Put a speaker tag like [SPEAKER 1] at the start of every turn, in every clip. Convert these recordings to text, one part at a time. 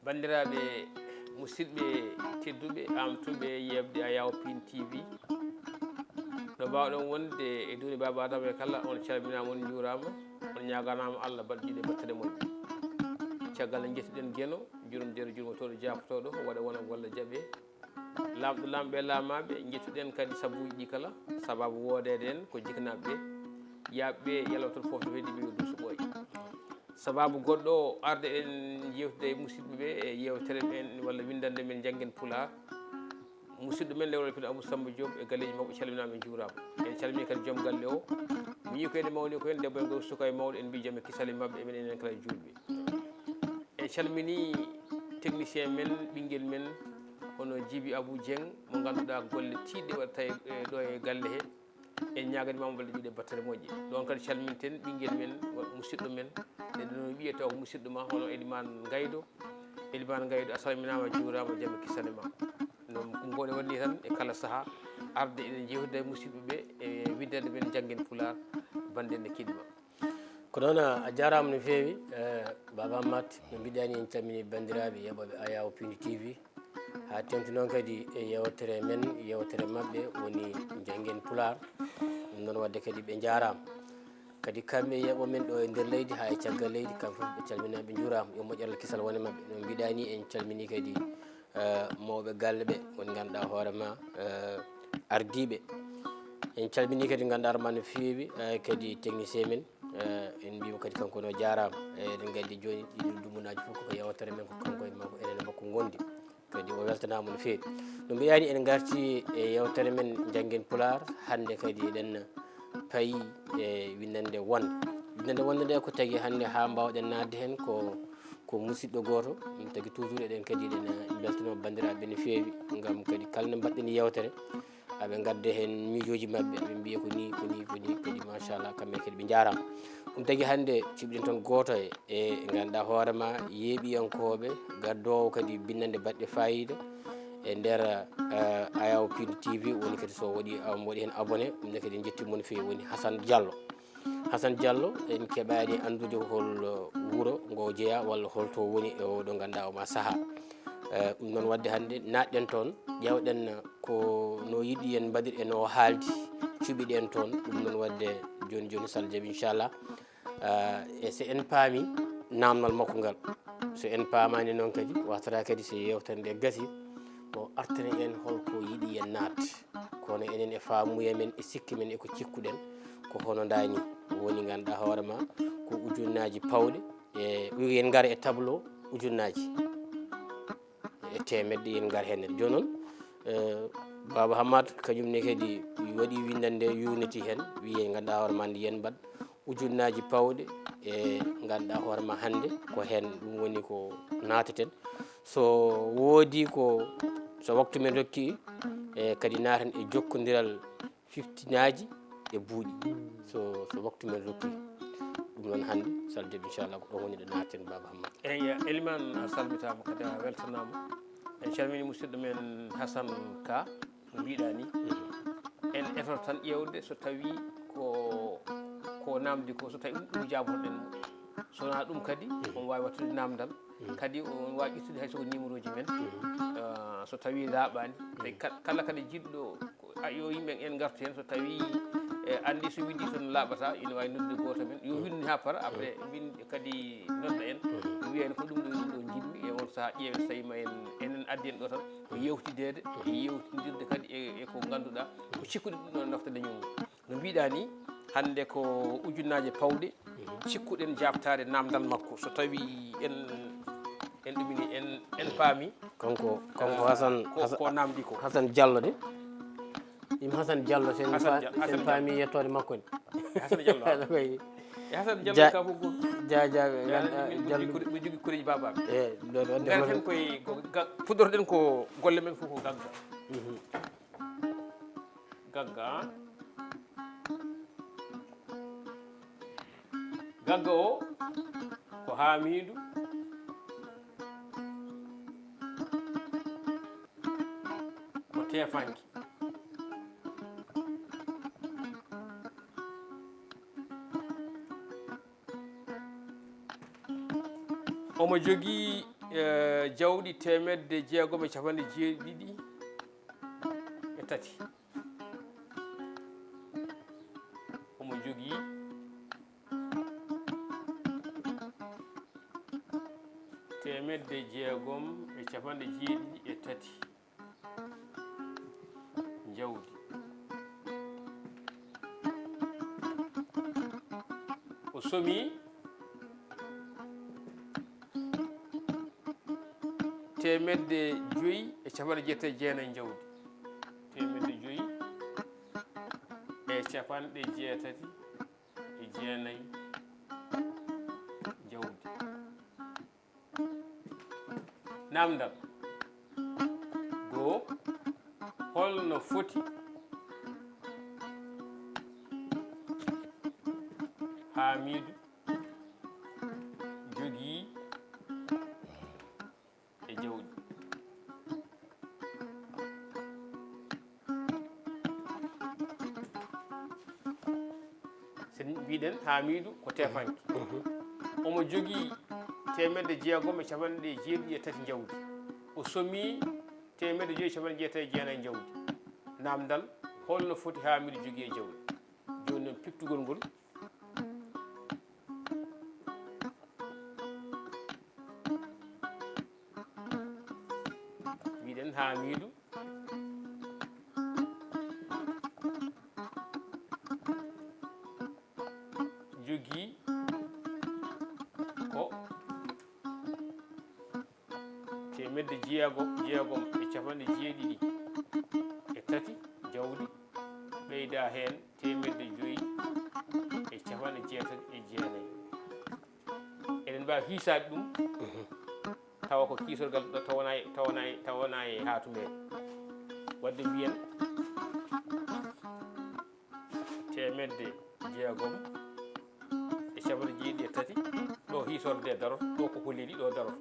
[SPEAKER 1] bandiraɓe musidɓe tedduɓe amtuɓe yebde a yaw Piindi TV no mbawɗon wonde e duni baba adama e kala on calminama on juurama on ñaganama Allah balɗiɗe battane moƴƴe caggal nde jettuɗen gueno jurum jeero jurmotoɗo jafotoɗo waɗa wona walla jaaɓe lamɗo lamɓe lamaɓe jettuɗen kadi sabuji ɗi kala sababu wodede en ko jiknaɓeɓe yaaɓeɓe yalawtol foof no heddi ɓe yo duuso ɓooy sababu goɗɗo o arde en jewtude e musidɓeɓe e yewtere men walla windande men Njanngen Pulaar musidɗo men lewrol pino Amadou Samba Diop e galleji makko calminama e juurama en calmini kadi joom galle o mi yi ko ene mawni ko hen debbo en goto suka e mawɗo en mbi jaam e kisale mabɓe e men enen kala julɓe en calmini technicien men ɓinguel men hono Djiby Abou Dieng mo ganduɗa golle tidɗe waɗata ɗo e galle he en ñaganimama balɗe ɓiɗe battane moƴƴe ɗon kadi calminten ɓinguel men musidɗo men eɗen wiyete ko musidɗo ma hono Elimane Gaydo a salminama juurama jaam e kisane ma no gone waɗni tan e kala saaha arde eɗen jewtida e musidɓeɓe e widdande men Njanngen Pulaar bande nde kiɗima
[SPEAKER 2] ko noon a jarama no fewi baba Mat no mbiɗani en calmini bandiraɓe yeɓoɓe a yaw Piindi TV ha tengti noon kadi e yewtere men yewtere mabɓe woni Njanngen Pulaar ɗum noon wadde kadi ɓe jarama kadi kamɓe yeeɓo men ɗo e nder leydi ha e caggal leydi kamɓe fof ɓe calminaɓe juurama yo moƴƴaral kisal wone mabɓe no mbiɗani en calmini kadi mawɓe galle ɓe woni ganduɗa hoorema ardiɓe en calmini kadi ganduɗa hoorema no fewi kadi technicien men en mbima kadi kanko no jarama eɗen gandi joni ɗiɗo dumunaji fof koko yewtere men ko kanko en makko enen makko gondi kadi o weltanama no fewi no mbiyani en garti e yewtere men Njanngen Pulaar hande kadi eɗen payi e windande wonde nde ko tagui hande ha mbawɗen nadde hen ko musidɗo goto ɗum tagui toujours eɗen kadi eɗen beltanoma bandiraɓe no fewi gam kadi kala nde mbaɗɗen yewtere aɓe gadda hen miijoji mabɓe aɓe mbiya ko ni kadi machallah kamɓe kadi ɓe jarama ɗum tagui hande ciɓɗen toon goto e ganduɗa hoorema yeeɓiyankoɓe gaddowo kadi bindande baɗɗe fayida e nder a yaw Piindi TV woni kadi so waɗi hen abonné ɗumne kadi en jettimo no fewi woni Hassane Diallo en keeɓani andude hol wuuro ngo jeeya walla holto woni e oɗo ganduɗa oma saaha ɗum noon wadde hande natɗen toon ƴewɗen ko no yiɗi en mbaɗir e no haaldi cuɓiɗen toon ɗum noon wadde joni so Allah jaaɓi inchallah e so en paami namdal makko ngal so en pamani noon kadi watata kadi so yewtere nde gasi o artana en holko yiiɗi en naat kono enen e famuya men e sikki men eko cikkuɗen ko hono dani woni ganduɗa hoorema ko ujunnaji pawɗe e yen gara e tableau ujunnaji e temedde yen gar hen joni noon baba Hamad kañumne kadi waɗi windande yuniti hen wiye ganduɗa hoorema nde yen mbad ujunnaji pawɗe e ganduɗa hoorema hande ko hen ɗum woni ko nataten so woodi so waktu men rokki e kadi naten e jokkodiral fiftinaji e buuɗi so waktu men rokki ɗum noon hande sal jaaɓi inchallah ko ɗon woni ɗo naten baba Hamad
[SPEAKER 1] eyyi Elimane a salmitama kadi a weltanama en calmini musidɗo men Hassane Ka no mbiɗa ni en eto tan ƴewde so tawi ko namdi ko so tawi ɗum jabotoɗen sona ɗum kadi on wawi wattude namdal kadi on wawi ƴettude hay soko numéro ji men so tawi laaɓani tawi kala kadi jiɗɗo yo yimɓe en gartu hen so tawi andi so widdi toon laaɓata ina wawi noddude goto men yo windu ha para après min kadi nodda en wiyen ko ɗum ɗo jinmi e on saaha ƴeewen so tawi ma enen addi en ɗo tan ko yewtidede e yewtidirde kadi e ko ganduɗa ko cikkuɗe ɗum ɗon nafta dañogo no mbiɗa ni hande ko ujunnaje pawɗe cikkuɗen jabtade namdal makko so tawi en ɗumini en paami
[SPEAKER 2] kanko Hassane
[SPEAKER 1] ko namdi ko
[SPEAKER 2] Hassane Diallo de ɗum Hassane Diallo sen paami yettode makko ni
[SPEAKER 1] Hassane Diallo koy Hassane Diallo ka fof goto
[SPEAKER 2] Diallo
[SPEAKER 1] mi jogui koreji babaɓe
[SPEAKER 2] e ɗo
[SPEAKER 1] gaten koye puɗɗorɗen ko golle men fof ko gagga o ko Hamidou ko tefanki omo jogii jawɗi 673 omo jogii temedde 673 jawdi. O somi temedde 5,79 jawdi. Temedde 5,79 jawdi. Namdal goo holno foti Hamidou jogii e jawdi. Sen mbiɗen Hamidou ko tefanke omo jogii 673 jawdi. O somi 5,79 jawdi. Namdal holno foti Hamidou jogii e jawdi. Joni noon piftugol ngol mbiɗen Hamidou jogii ko 673 jawdi ɓeyda heen 5,69. Eɗen mbawi hiisaade ɗum tawa ko kiisorgal ɗo tawana e haatumen. Wadde mbiyen 673 ɗo hiisorde darot ɗo ko holliɗi ɗo darot.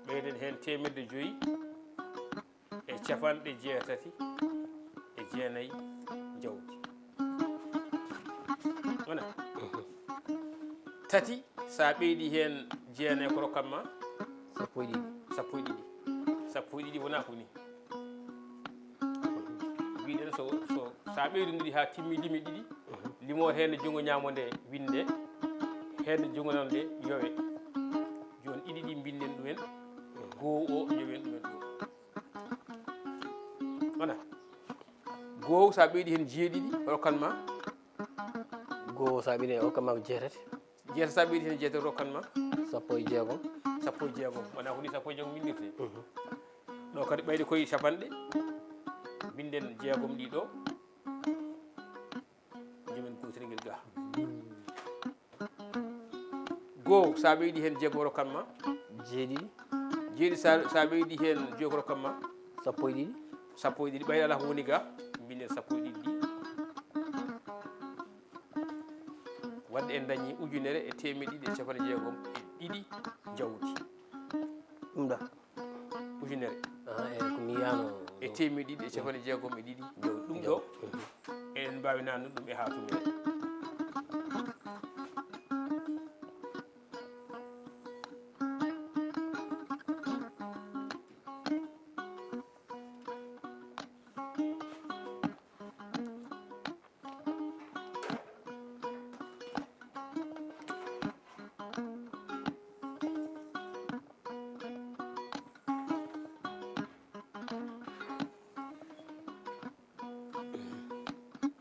[SPEAKER 1] Ɓeyden heen 5,69 jawdi. Wona tati sa ɓeydi heen 9 ko rokkanma 12 wona ko ni. Mbiɗen so sa ɓeydodiri ha timmi limi ɗiɗi limo heen junngo ñaamo nde winde heen junngo nano nde yowe. Joni ɗiɗi ɗi binden ɗumen goo o yowen ɗumen ɗo. Wona goo sa ɓeydi heen 7 rokkanma
[SPEAKER 2] goo sa ɓeydi hokkanma ko 7
[SPEAKER 1] sa ɓeydi heen 7 rokkanma
[SPEAKER 2] 16
[SPEAKER 1] wona ko ni 16 bindirte. ɗo kadi ɓeyde koye capanɗe binden 6 ɗiɗo jomen kuutirguel ga. Goo sa ɓeydi heen 6 rokkanma 7 sa ɓeydi heen 2 rokkanma
[SPEAKER 2] 12
[SPEAKER 1] ɓeyda ala ko woni ga binden 12 ɗi. Wadde en dañi 1,262 jawdi.
[SPEAKER 2] ɗum ɗa
[SPEAKER 1] ujunere
[SPEAKER 2] ko mi yano
[SPEAKER 1] e 262 jawdi. Ɗum ɗo eɗen mbawi nannude ɗum e haatumen.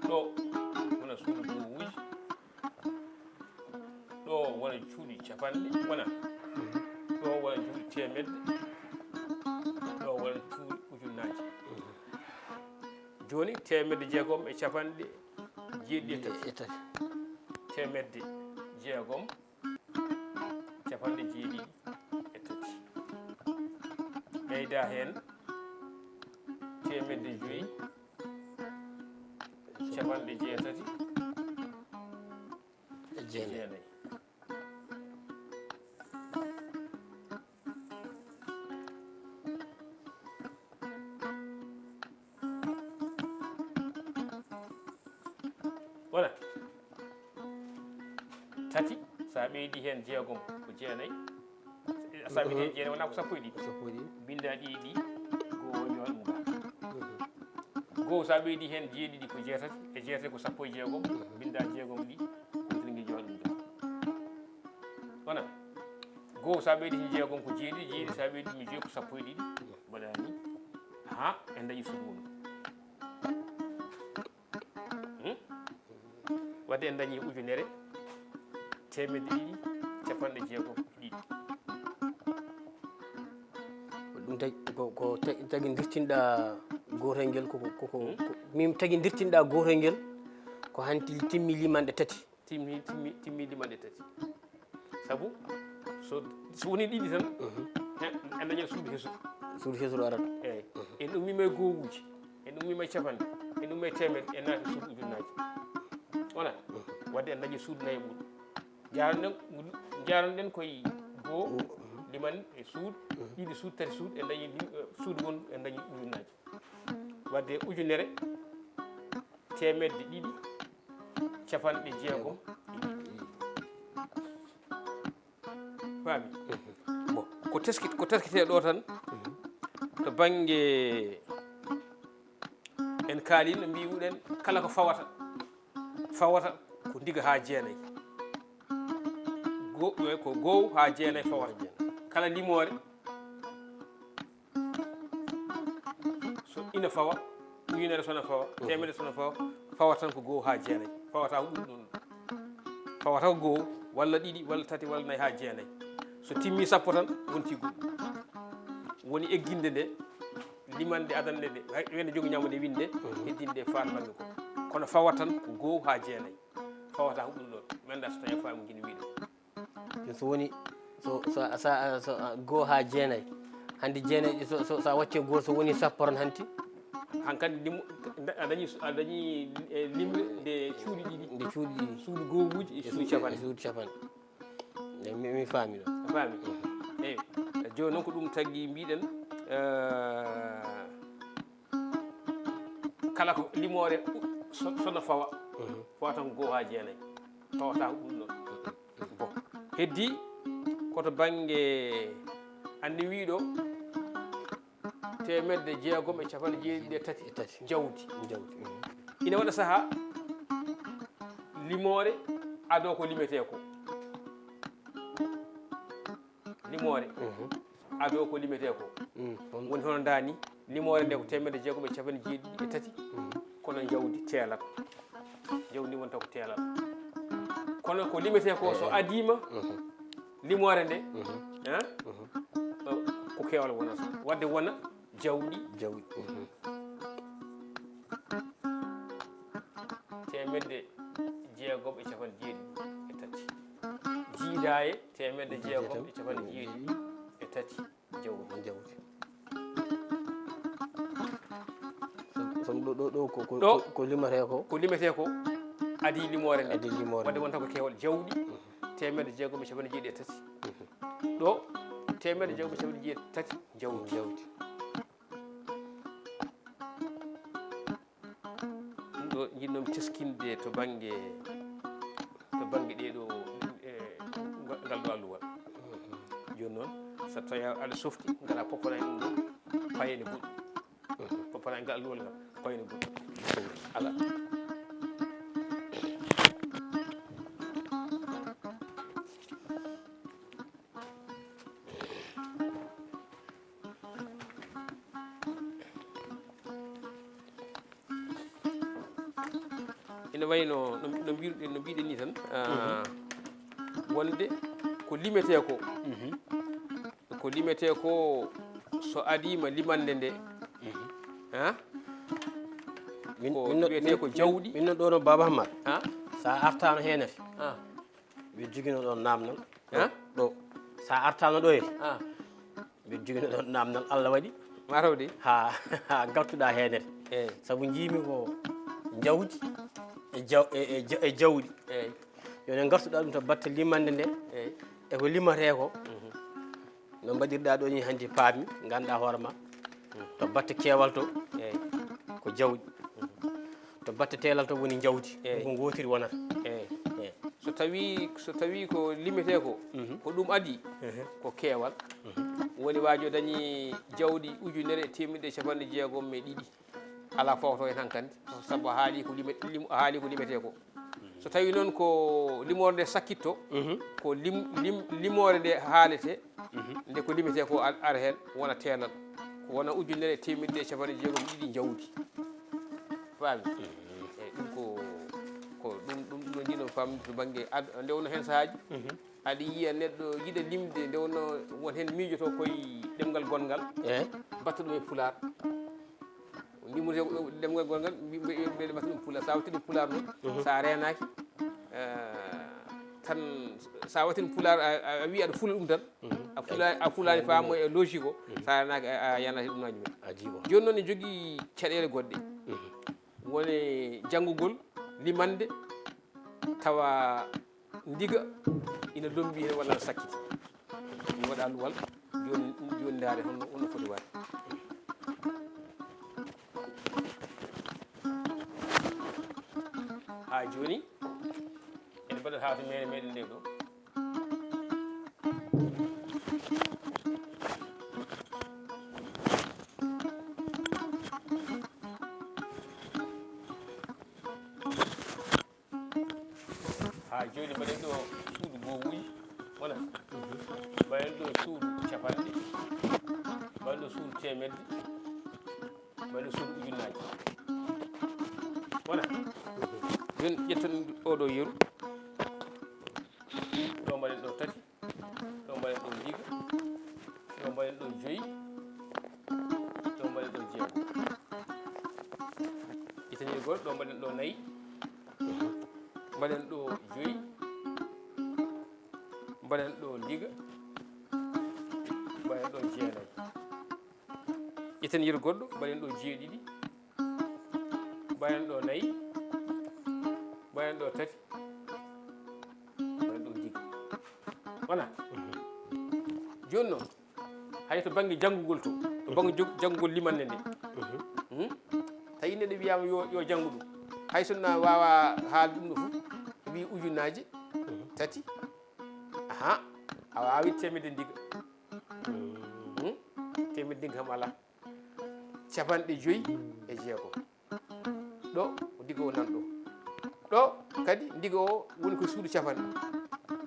[SPEAKER 1] ɗo wona suudu gowuji, ɗo wona cuuɗi capanɗe, wona ɗo wona cuuɗi temedde, ɗo wona cuuɗi ujunnaje. Joni temedde jeegom e capanɗe jeeɗiɗi temedde jeegom capanɗe jeeɗiɗi e tati ɓeyda hen temedde joyyi capanɗe jeetati e jeenayi. Voilà, tati sa ɓeydi hen jeegom ko jeenayi, asami jene wona ko sappo e ɗiɗi binda ɗiɗi goo jooɗ ɗum ga goo sa ɓeydi hen jeeɗiɗi ko jeetati e jeetati ko sappo e jeegom binda jeegom ɗi kotingi jooɗ ɗum ga wona goo sa ɓeydi hen jeegom ko jeeɗiɗi jeeɗiɗi sa ɓeydi mi jeeyi ko sappo e ɗiɗi mbaɗani ha en dañi suudu mum wadde en dañi ujunere temedde ɗiɗi capanɗe jeegom ɗiɗi
[SPEAKER 2] ɗum ko tagi dirtinɗa gotol ngel koko min tagi dirtinɗa gotol ngel ko hanti timmi limanɗe tati
[SPEAKER 1] timmi limanɗe tati saabu so woni ɗiɗi tan en dañat suudu hesuɗo
[SPEAKER 2] arat
[SPEAKER 1] eyyi en ummima e gowuji en ummima e capanɗe en ummima e temedde en naati suudu ujunnaji wona wadde en dañi suudu nayi ɓuuɗo jaranɗen koye goo liman e suudu ɗiɗi suudu tati suudu en dañi suudu gon en dañi ujunnaji wadde ujunere temedde ɗiɗi capanɗe jeegom faami bon ko teskite ɗo tan to banggue en kaali no mbiwuɗen kala ko fawata ko ndiga ha jeenayyi ko gow ha jeenayyi fawata kala limore so ina fawa ujunere sona fawa temedde sona fawa fawata tan ko gow ha jeenayyi fawata ko ɗum ɗon fawata ko gow walla ɗiɗi walla tati walla nayyi ha jeenayyi so timmi sappo tan wonti goɗɗum woni egginde nde limande adande nde wene jogui ñamode winde heddinde fatmange ko kono fawa tan ko gow ha jeenayyi fawata ko ɗum ɗon mi anda so tawi faami guine wiɗo
[SPEAKER 2] so woni so goho ha jeenayyi hande jeenayyi sa wacce goto so woni sappo tan hanti
[SPEAKER 1] hankkandi a dañi limre nde cuuɗi ɗiɗi suudu gowuji e suudu capanɗe
[SPEAKER 2] mi faami ɗo
[SPEAKER 1] a faami eyyi joni noon ko ɗum tagui mbiɗen kala ko limore sona fawa fawata ko goho ha jeenayyi fawata ko ɗum ɗon bon heddi koto banggue andi wiɗo temedde jeegom e capanɗe jeeɗiɗi e tati jawdi ina waɗa saaha limore ado ko limete ko limore ado ko limete ko woni hono dani limore nde ko temedde jeegom e capanɗe jeeɗiɗi e tati kono jawdi teelat jawdi ndi wonta ko teelat kono ko limete ko so adima limore nde ko kewal wonata wadde wona jawdi temedde jeegom e capanɗe jeeɗiɗi e tati jiidaye temedde jeegom e capanɗe jeeɗiɗi e tati jawdi
[SPEAKER 2] ɗo ko
[SPEAKER 1] limete ko adi limore nde wadde wonta ko kewal jawdi temedde jeegom e capanɗe jeeɗiɗi e tati ɗo temedde jeegom e capanɗe jeeɗiɗi e tati jawdi ɗum ɗo jinnomi teskinde to banggue ɗeɗo ngal ɗo alluwal joni noon so tawi aɗa softi ngala poppanani ɗum ɗo payene goɗɗum poppanani ngal alluwal ngal payene goɗɗum ala ina wayno no mbiɗen ni tan wonde ko limete ko so adima limande nde ko wiyete ko jawɗi
[SPEAKER 2] min ɗo no Baba Hamad sa artano henete mbiɗa joguino ɗon namdal ɗo sa artano ɗo mbiɗa joguino ɗon namdal Allah waɗi
[SPEAKER 1] matawde
[SPEAKER 2] ha gartuɗa henete saabu jiimi ko jawdi e jawɗi yone gartuɗa ɗum to batte limande nde eko limate ko no mbaɗirɗa ɗo ni hanti paami ganduɗa hoore ma to batte keewal to ko jawɗi to batte teelal to woni jawdi ko gotiri wonata
[SPEAKER 1] tawi ko limete ko ko ɗum adi ko keewal woni waajo dañi jawdi ujunere e temedde capanɗe jeegom e ɗiɗi ala fawto hen hankkandi sabu haali ko limete ko so tawi noon ko limorde sakkitto ko limore nde haalete nde ko limete ko ara hen wona teelal ko wona ujunere e temedde capanɗe jeegom e ɗiɗi jawdi faami eyyi ɗum ko ɗum no jiiɗon famde to banggue nde wonno hen sahaji aɗa yiya neɗɗo yiɗa limde nde wonno won hen miijoto koye ɗemgal gongal batta ɗum e Pulaar limorte ɗemgal gongal mbiɗa batta ɗum Pulaar sa watti ɗum Pulaar noon sa renaki tan sa watti ɗum Pulaar a wi aɗa fula ɗum tan a fulani famo e logique o sa renaki a yanati ɗum naji men joni noon ne jogui caɗele goɗɗe woni janggugol limande tawa ndiga ina lombi hen walla sakkiti mi waɗa luwal joni ndaare honno foti waade ha joni ene mbaɗa hawde meɗen nde ɗo ha joni mbaɗen ɗo suudu gowuji wona mbaɗen ɗo suudu capanɗe mbaɗen ɗo suudu temedde mbaɗen suudu ujunnaji wona joni ƴetton oɗo yeru ɗo mbaɗen ɗo tati ɗo mbaɗen ɗo ndiga ɗo mbaɗen ɗo joyyi ɗo mbaɗen ɗo jeegom ƴetten goto ɗo mbaɗen ɗo nayyi mbaɗen ɗo joyyi mbaɗen ɗo ndiga mbaɗen ɗo jeenayyi ƴetten yeru goɗɗo mbaɗen ɗo jeeɗiɗi mbaɗen ɗo nayyi mbaɗen ɗo tati mbaɗen ɗo ndiga wona joni noon hay to banggue janggugol to banggue janggugol limanne nde tawi neɗɗo wiyama yo janggu ɗum hay sonna wawa haal ɗum ɗo foof wi ujunnaje tati a wawi temedde ndiga temedde ndiga kam ala capanɗe joyyi e jeegom ɗo ko ndiga o nan ɗo kadi ndiga o woni ko suudu capanɗe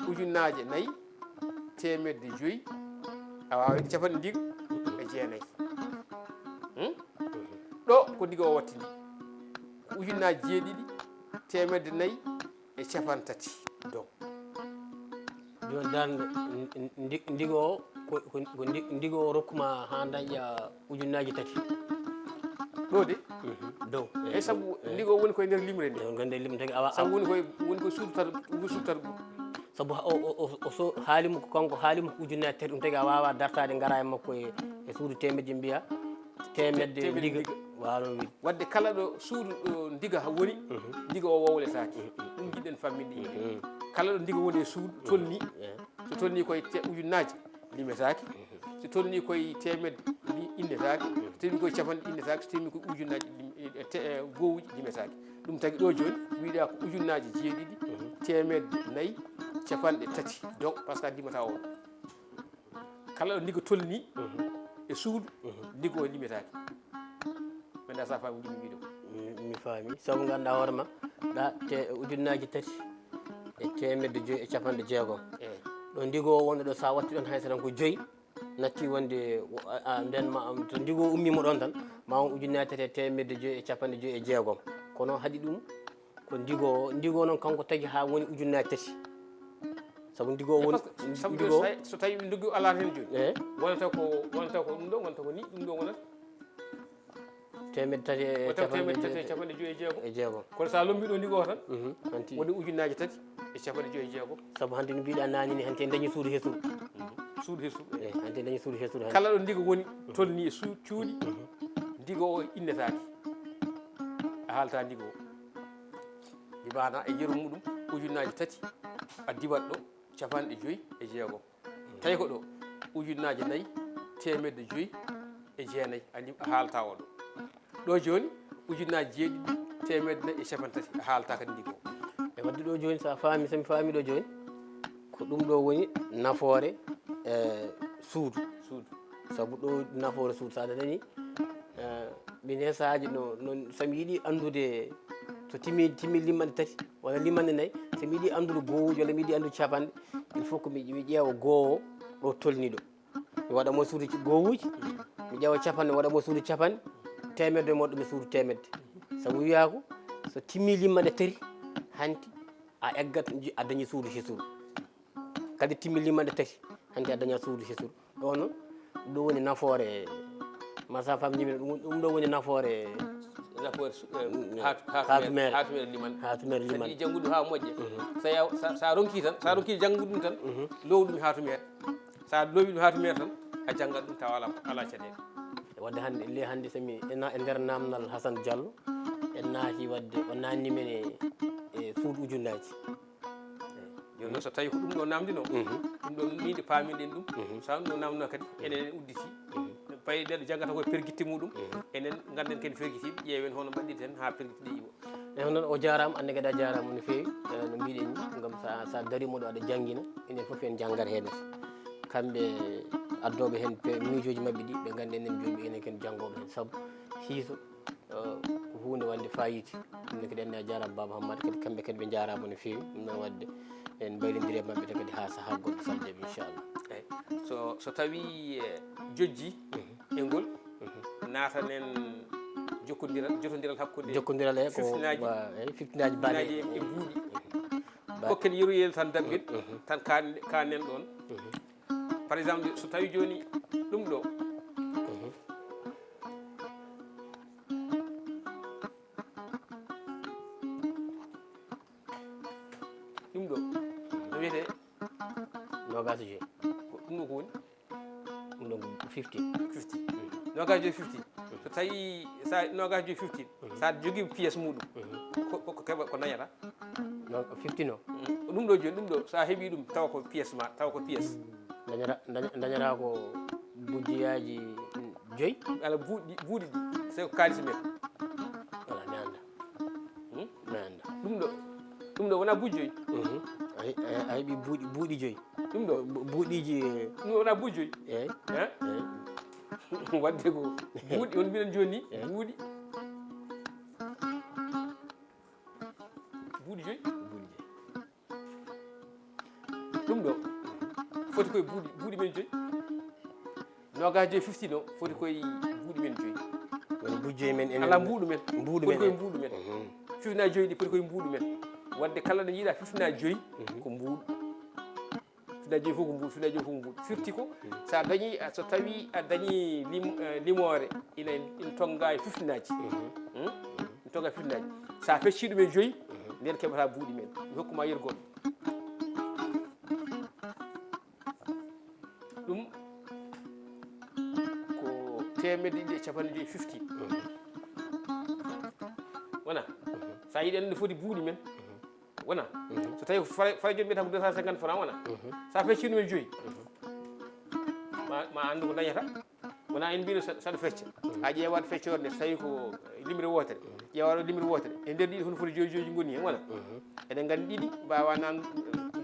[SPEAKER 1] ujunnaje nayyi temedde joyyi a wawi capanɗe ndiga e jeenayyi ɗo ko ndiga o wattini ujunnaje jeeɗiɗi temedde nayyi e capan tati dow
[SPEAKER 2] joni darde ndiga o ko ndiga o rokkuma ha dañƴa ujunnaji tati
[SPEAKER 1] ɗo de
[SPEAKER 2] dow
[SPEAKER 1] eyyi saabu ndiga o woni koye nder limre nde
[SPEAKER 2] gande lim tagi
[SPEAKER 1] saabu woni koye suudu tar
[SPEAKER 2] saabu o haalimo kanko haalimo ko ujunnaje tati ɗum tagi a wawa dartade gara e makko e suudu temedde mbiya temedde ndiga wano wiide
[SPEAKER 1] wadde kala ɗo suudu ndiga woni ndiga o wowletake ɗum jiɗɗen famminde yimɓe kala ɗo ndiga woni e suudu tolni so tolni koye ujunnaje limetake so tolni koye temedde innetake so tolni koye capanɗe innetake so tolni koye ujunnaje gowuji limetake ɗum tagi ɗo joni wiiɗa ko ujunnaje jeeɗiɗi temedde nayyi capanɗe tati donc par ce que a limata on kala ɗo ndiga tolni e suudu ndiga o limetake menda sa faami jiɗi wiide ko
[SPEAKER 2] mi faami saabu ganduɗa hoorema ɗa ujunnaje tati e temedde joyyi e capanɗe jeegom ɗo ndiga o wonɗo ɗo sa watti ɗon hay so tan ko joyyi natti wonde nden ma to ndiga o ummima ɗon tan ma won ujunnaje tati e temedde joyyi e capanɗe joyyi e jeegom kono haaɗi ɗum ko ndiga o noon kanko tagi ha woni ujunnaje tati saabu ndiga o woni
[SPEAKER 1] so tawi ndiggu ala hen joni wonata ko ɗum ɗo wonata ko ni ɗum ɗo wonata
[SPEAKER 2] temedde tati e
[SPEAKER 1] capanɗe joyyi
[SPEAKER 2] e jeegom
[SPEAKER 1] kono sa lombi ɗo ndiga o tan woni ujunnaje tati e capanɗe joyyi e jeegom
[SPEAKER 2] saabu hande no mbiɗa nani ni hante dañi suudu hesuru
[SPEAKER 1] suudu hesuru
[SPEAKER 2] hante dañi suudu hesuru
[SPEAKER 1] kala ɗo ndiga woni tolni e cuuɗi ndiga o innetake a haalta ndiga o mbimana e yeru muɗum ujunnaje tati a diwat ɗo capanɗe joyyi e jeegom tawi ko ɗo ujunnaje nayyi temedde joyyi e jeenayyi a haalta oɗo ɗo joni ujunnaje jeeɗiɗi temedde nayyi e capan tati a haalta kadi ndiga o
[SPEAKER 2] e wadde ɗo joni sa faami somi faami ɗo joni ko ɗum ɗo woni nafoore suudu sabu ɗo nafoore suudu sa nani min he sahaji no somi yiiɗi andude so timmi limanɗe tati walla limanɗe nayyi somi yiiɗi andude gowuji walla mi yiiɗi andude capanɗe il faut que mi ƴeewa gowo ɗo tolni ɗo mi waɗamo suudu gowuji mi ƴeewa capanɗe mi waɗamo suudu capanɗe temedde moɗɗo mi suudu temedde sabu wiyako so timmi limanɗe tati hanti a eggat a dañi suudu hesuru kadi timmi limanɗe tati hanti a daña suudu hesuru ɗo noon ɗum ɗo woni nafoore masa famjimi ɗum ɗo woni nafoore hatumere liman
[SPEAKER 1] kadi janngudu ha moƴƴa sa ronki tan sa ronki janngudu ɗum tan low ɗum hatumere sa lowi ɗum hatumere tan a janngat ɗum tawa ala caɗele
[SPEAKER 2] wadde hannde le hannde somi e nder namdal Hassane Diallo en naati wadde o nanni men e suudu ujunnaji
[SPEAKER 1] joni noon so tawi ko ɗum ɗo namdino ɗum ɗo miɗe paamiɗen ɗum sa ɗum ɗo namdino kadi enen udditi fayi neɗɗo janggata koye perguitte muɗum enen ganden ken perguitiɓe ƴeewen hono mbaɗɗirten ha perguitte ɗe iwo
[SPEAKER 2] e hono noon o jarama ande kadi a jarama no fewi no mbiɗen ni gam sa darima ɗo aɗa janggina enen foof en janggat henete kamɓe addoɓe hen miijoji mabɓe ɗi ɓe gandi enen joni enen ken janggoɓe hen saabu hiiso ko hunde wande fayiti ɗumne kadi enne a jarama Baba Hammady kadi kamɓe kadi ɓe jarama no fewi ɗum noon wadde en mbaylodiri e mabɓe kadi ha saaha goɗɗo saldeɓe inchallah
[SPEAKER 1] eyyi so tawi jojji e ngol natanen jokkodiral hakkude
[SPEAKER 2] jokkodiral e ko fiftinaji
[SPEAKER 1] baɗe e buuɗi kokken yeroyel tan daɓɓel tan kanen ɗon par exemple so tawi joni ɗum ɗo no wiyete
[SPEAKER 2] nogaso joyi
[SPEAKER 1] ɗum ɗo ko woni
[SPEAKER 2] ɗum ɗo 50
[SPEAKER 1] nogas joyi 50 so tawi sa nogas joyi 50 sa jogui pièce muɗum ko keɓa ko dañata
[SPEAKER 2] 50 o
[SPEAKER 1] ɗum ɗo joni ɗum ɗo sa heeɓi ɗum tawa ko pièce ma tawa ko pièce
[SPEAKER 2] dañata ko bujjiyaji 5
[SPEAKER 1] ala buuɗi ɗi c'est ko kalis men
[SPEAKER 2] wala mi anda
[SPEAKER 1] ɗum ɗo wona buuɗi 5
[SPEAKER 2] a heeɓi buuɗi 5
[SPEAKER 1] ɗum ɗo
[SPEAKER 2] buuɗiji
[SPEAKER 1] ɗum wona buuɗi 5 eyyi wadde ko buuɗi on mbiɗen joni ni buuɗi 5 ɗum ɗo foti koye buuɗi men 5 nogas joyi 50 o foti koye buuɗi men 5
[SPEAKER 2] woni bujjoye men
[SPEAKER 1] ala mbuuɗu men foti koye mbuuɗu men fifnaji 5 ɗi foti koye mbuuɗu men wadde kala ɗo jiiɗa fifnaji 5 ko mbuuɗu fifnaji 5 fof ko mbuuɗu fifnaji 5 fof ko mbuuɗu firti ko sa dañi so tawi a dañi limore ina tonga e fifnaji tonga fifnaji sa fecci ɗum e 5 nden keɓata buuɗi men mi hokkuma yergoɗo ɗum ko temedde ɗiɗi e capanɗe 5 50 wona sa yiiɗi enen foti buuɗi men wona so tawi fara joni mbiyata ko 250 francs wona sa fecci ɗum e 5 ma andu ko dañata wona en mbino saɗa fecca a ƴeewat feccorde nde so tawi ko limre wotere ƴeewaɗo limre wotere e nder ɗiɗi hono foti 5 goni hen wona eɗen gandi ɗiɗi mbawa nan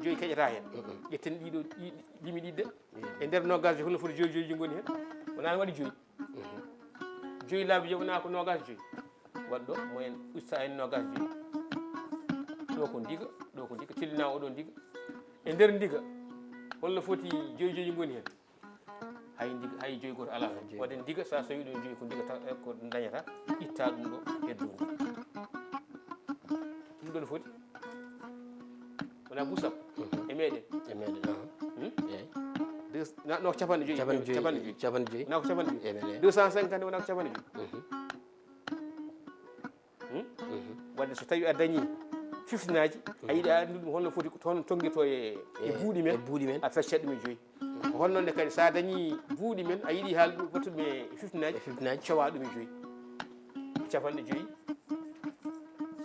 [SPEAKER 1] 5 keƴata hen ƴetten ɗiɗo limi ɗiɗɗe e nder nogas hono foti 5 goni hen wona ne waɗi 5 laabi joyi wona ko nogas 5 waɗɗo moyen usta hen nogas 5 ɗo ko ndiga tellina oɗo ndiga e nder ndiga holno foti 5 goni hen hay 5 goto ala wadde ndiga sa sowi ɗum 5 ko ndiga ko dañata itta ɗum ɗo heddo ɗum ɗo no foti wona busam e meɗen no ko capanɗe 5 wona ko capanɗe 5 250 wona ko capanɗe 5 wadde so tawi a dañi fifnaji a yiiɗi a andu ɗum holno foti toon tonguito e buuɗi men a feccat ɗum e 5 holno nde kadi sa dañi buuɗi men a yiiɗi haalde ɗum wattuɗum e fifnaji cowa ɗum e 5 capanɗe 5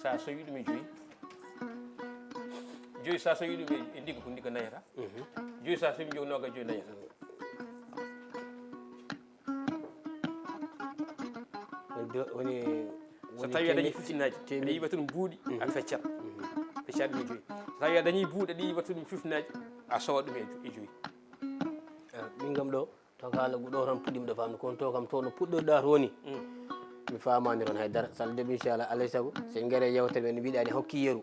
[SPEAKER 1] sa sowi ɗum e 5 sa sowi ɗum e ndiga ko ndiga dañata 5 sa sowi jogi nogas 5 dañata
[SPEAKER 2] woni
[SPEAKER 1] so tawi a dañi fifnaji aɗa yiiɓata ɗum buuɗi a feccat beccaɗi ɗum e 5 so tawi a dañi buuɗe ɗi wattu ɗum fifnaji a sowa ɗum e 5
[SPEAKER 2] min gam ɗo to haala ɗo tan puɗɗimi ɗo famde kono to kam to no puɗɗorɗa to ni mi famani toon haydara sala deeɓi inchallah alay saago sen gaare yewtere men mbiɗani hokki yeeru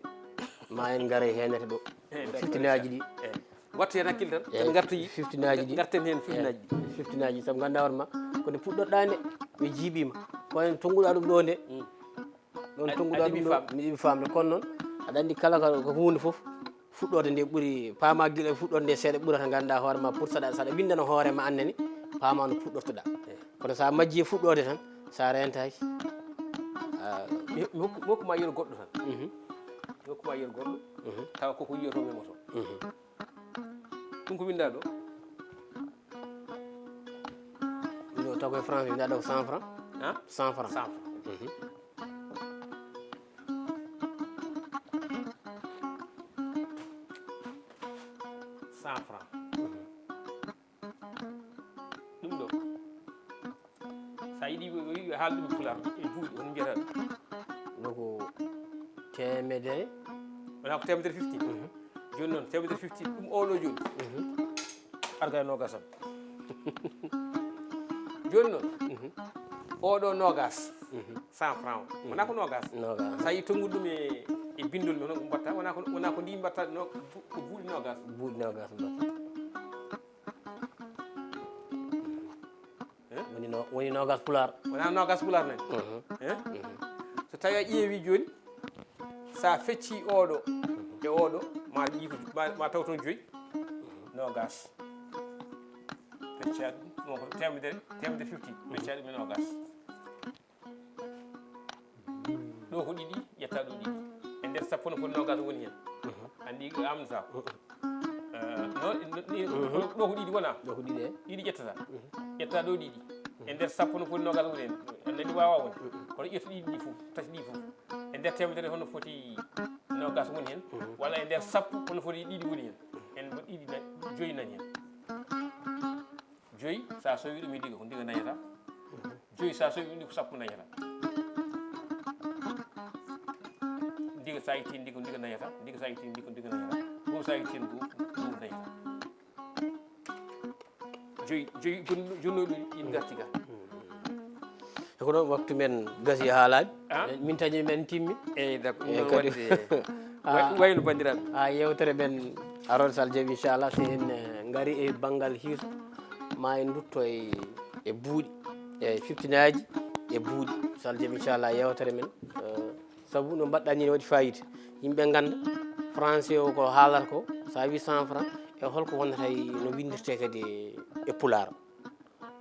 [SPEAKER 2] ma en gaara henete ɗo fiftinaji ɗi
[SPEAKER 1] wattu hen hakkille tan en gartoyi
[SPEAKER 2] fiftinaji ɗi
[SPEAKER 1] garten hen fiftinaji ɗi
[SPEAKER 2] fiftinaji saabu ganduɗa hoorema kode puɗɗorɗa nde mi jiiɓima kono tonguɗa ɗum ɗo nde ɗon tonguɗa ɗum ɗo mi ɗiɓi famde kono noon aɗa andi kala ko hunde foof fuɗɗode nde ɓuuri paama guila fuɗɗode nde seeɗa ɓuurata ganduɗa hoorema pour saɗa windana hoorema annene paama no puɗɗortoɗa kono sa majji e fuɗɗode tan sa rentaki
[SPEAKER 1] mi hokkuma yeru goɗɗo tan mi hokkuma yeru goɗɗo tawa koko yiyoto memoto ɗum ko winda ɗo
[SPEAKER 2] ɗo taw koye France winda ɗo ko 100 francs 100 francs
[SPEAKER 1] 100 francs ɗum ɗo sa yiiɗi haalɗum Pulaar e buuɗi hono mbiyata ɗum
[SPEAKER 2] ɗo ko temedere
[SPEAKER 1] wona ko temedere 50 joni noon temedere 50 ɗum oɗo joni arga e nogasam joni noon oɗo nogas 100 francs wona ko nogas sa yi tongude ɗum e bindol mi hono ko mbatta wona ko ndi mbatta ko buuɗi nogas
[SPEAKER 2] mbatta woni nogas Pulaar
[SPEAKER 1] wona nogas Pulaar nani so tawi a ƴeewi joni sa fecci oɗo e oɗo ma ƴii ma taw toon 5 nogas fecca ɗum ko temedere 50 fecca ɗum e nogas ɗo ko ɗiɗi ƴetta ɗo ɗiɗi e nder sappo no foti nogas woni hen andi amnata ɗo ko ɗiɗi wona
[SPEAKER 2] ɗo ko ɗiɗi
[SPEAKER 1] ɗiɗi ƴettata ƴetta ɗo ɗiɗi e nder sappo no foti nogas woni hen anndi wawa woni kono ƴettu ɗiɗi ɗi fof tati ɗi fof e nder temedere hono foti nogas woni hen walla e nder sappo hono foti ɗiɗi woni hen en ɗiɗi 5 nani hen 5 sa sowi ɗum e ndiga ko ndiga dañata 5 sa sowi ɗum ko sappo dañata ndiga sa itti ndiga ko ndiga dañata ndiga sa itti ndiga ko ndiga dañata goho sa itti goho dañata 5 jonnoɗo in garti ga
[SPEAKER 2] ko ɗon waktu men gasi haalaɓe min tañi men timmi
[SPEAKER 1] eyyi d'accord wayno bandiraɓe
[SPEAKER 2] yewtere men arode sall jaaɓi inchallah so en gaari e banggal hiiso ma en dutto e buuɗi e fiftinaji e buuɗi sall jaaɓi inchallah yewtere men saabu no mbaɗɗa ni ne waɗi fayida yimɓe ganda français o ko haalata ko sa wi 100 francs e holko wonnata no windirte kadi e Pulaar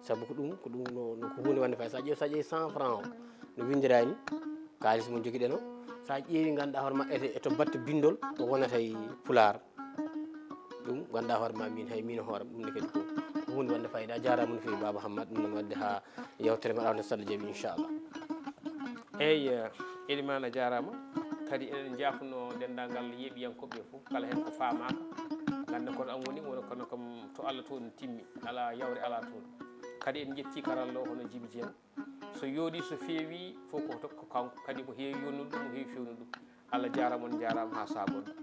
[SPEAKER 2] saabu ko ɗum no ko hunde wonde fay sa ƴeewi 100 francs o no windirani kalis mo joguiɗen o sa ƴeewi ganduɗa hoorema eto batte bindol ko wonata e Pulaar ɗum ganduɗa hoorema min hay min hoorema ɗum ne kadi ko hunde wonde fayida a jarama no fewi Baba Hammad ɗum noon wadde ha yewtere men arde sallah jaaɓi inchallah
[SPEAKER 1] eyyi Elimane a jarama kadi enen jafno dendagal yeeɓiyankoɓe fof kala hen ko famaka ganda koto an woni wona kono kam to Allah toon timmi ala yawre ala toon kadi en jetti karallo hono Djiby Dieng so yooɗi so feewi fof ko kanko kadi mo heewi yonnude ɗum mo heewi fewnude ɗum Allah jarama on jarama ha sagono